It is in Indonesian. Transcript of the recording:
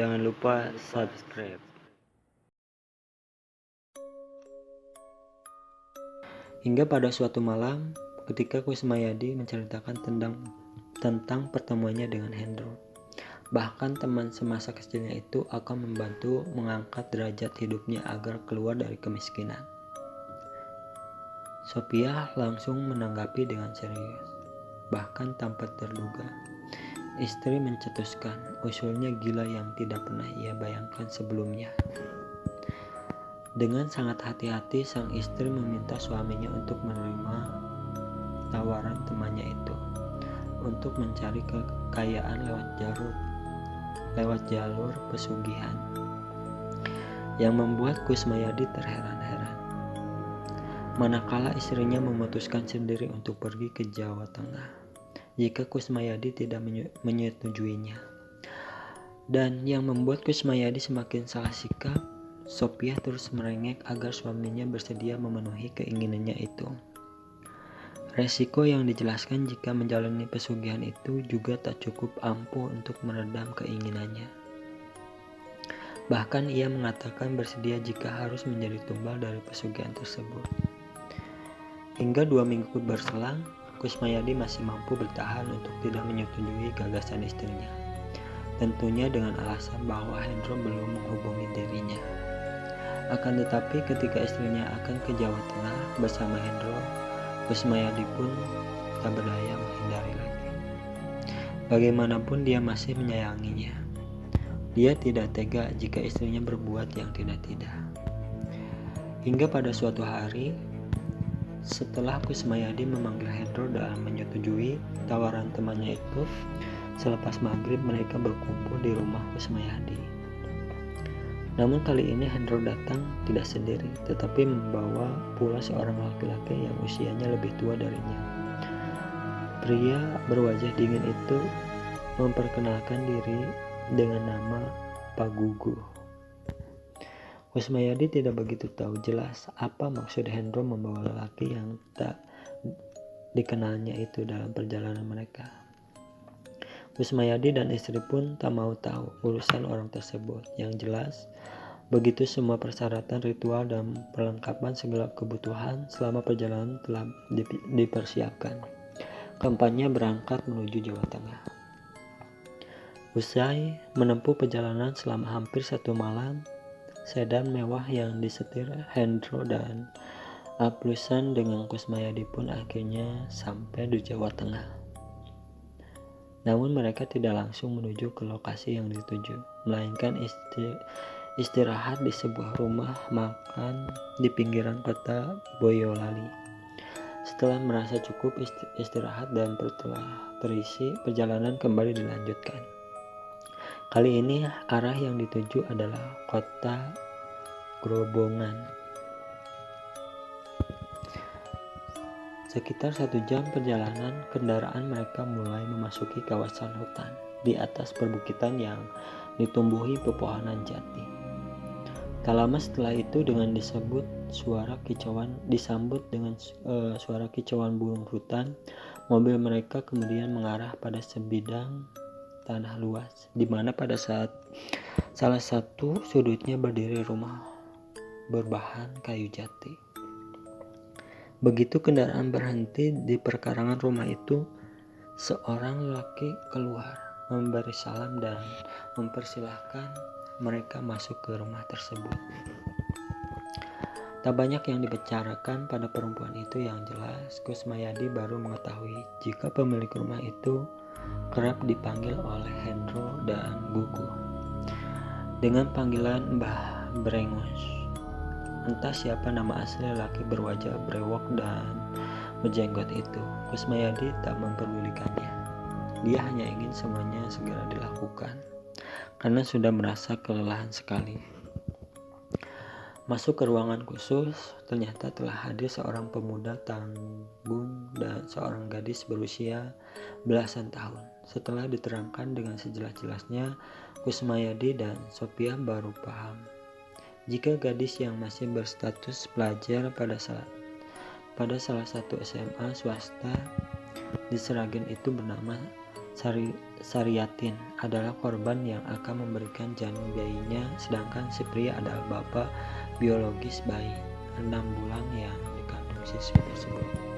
Jangan lupa subscribe. Hingga pada suatu malam, ketika Kusmayadi menceritakan tentang pertemuannya dengan Hendro, bahkan teman semasa kecilnya itu akan membantu mengangkat derajat hidupnya agar keluar dari kemiskinan. Sophia langsung menanggapi dengan serius, bahkan tanpa terduga. Istri mencetuskan usulnya gila yang tidak pernah ia bayangkan sebelumnya. Dengan sangat hati-hati, sang istri meminta suaminya untuk menerima tawaran temannya itu untuk mencari kekayaan lewat jalur pesugihan, yang membuat Kusmayadi terheran-heran. Manakala istrinya memutuskan sendiri untuk pergi ke Jawa Tengah jika Kusmayadi tidak menyetujuinya. Dan yang membuat Kusmayadi semakin salah sikap, Sophia terus merengek agar suaminya bersedia memenuhi keinginannya itu. Resiko yang dijelaskan jika menjalani pesugihan itu juga tak cukup ampuh untuk meredam keinginannya. Bahkan ia mengatakan bersedia jika harus menjadi tumbal dari pesugihan tersebut. Hingga 2 minggu berselang, Kusmayadi masih mampu bertahan untuk tidak menyetujui gagasan istrinya. Tentunya dengan alasan bahwa Hendro belum menghubungi dirinya. Akan tetapi ketika istrinya akan ke Jawa Tengah bersama Hendro, Kusmayadi pun tak berdaya menghindari lagi. Bagaimanapun dia masih menyayanginya. Dia tidak tega jika istrinya berbuat yang tidak-tidak. Hingga pada suatu hari, setelah Kusmayadi memanggil Hendro dan menyetujui tawaran temannya itu, selepas maghrib mereka berkumpul di rumah Kusmayadi. Namun kali ini Hendro datang tidak sendiri, tetapi membawa pula seorang laki-laki yang usianya lebih tua darinya. Pria berwajah dingin itu memperkenalkan diri dengan nama Pak Gugu. Kusmayadi tidak begitu tahu jelas apa maksud Hendro membawa lelaki yang tak dikenalnya itu dalam perjalanan mereka. Kusmayadi dan istri pun tak mau tahu urusan orang tersebut. Yang jelas, begitu semua persyaratan ritual dan perlengkapan segala kebutuhan selama perjalanan telah dipersiapkan. Keempatnya berangkat menuju Jawa Tengah. Usai menempuh perjalanan selama hampir 1 malam, sedan mewah yang disetir Hendro dan Aplusan dengan Kusmayadi pun akhirnya sampai di Jawa Tengah. Namun mereka tidak langsung menuju ke lokasi yang dituju, melainkan istirahat di sebuah rumah makan di pinggiran kota Boyolali. Setelah merasa cukup istirahat dan telah terisi, perjalanan kembali dilanjutkan. Kali ini arah yang dituju adalah kota Grobongan. Sekitar 1 jam perjalanan, kendaraan mereka mulai memasuki kawasan hutan di atas perbukitan yang ditumbuhi pepohonan jati. Tak lama setelah itu disambut dengan suara kicauan burung rutan. Mobil mereka kemudian mengarah pada sebidang tanah luas, di mana pada salah satu sudutnya berdiri rumah berbahan kayu jati. Begitu kendaraan berhenti di perkarangan rumah itu, seorang lelaki keluar, memberi salam dan mempersilahkan mereka masuk ke rumah tersebut. Tak banyak yang dibicarakan pada perempuan itu, yang jelas Kusmayadi baru mengetahui jika pemilik rumah itu kerap dipanggil oleh Hendro dan Gugu dengan panggilan Mbah Brengus. Entah siapa nama asli lelaki berwajah brewok dan berjenggot itu. Kusmayadi tak memperdulikannya. Dia hanya ingin semuanya segera dilakukan, karena sudah merasa kelelahan sekali. Masuk ke ruangan khusus, ternyata telah hadir seorang pemuda tanggung dan seorang gadis berusia belasan tahun. Setelah diterangkan dengan sejelas-jelasnya, Kusmayadi dan Sophia baru paham jika gadis yang masih berstatus pelajar pada salah satu SMA swasta di Seragen itu bernama Saryatin adalah korban yang akan memberikan janin bayinya, sedangkan si pria adalah bapak biologis bayi 6 bulan yang dikandung siswi tersebut.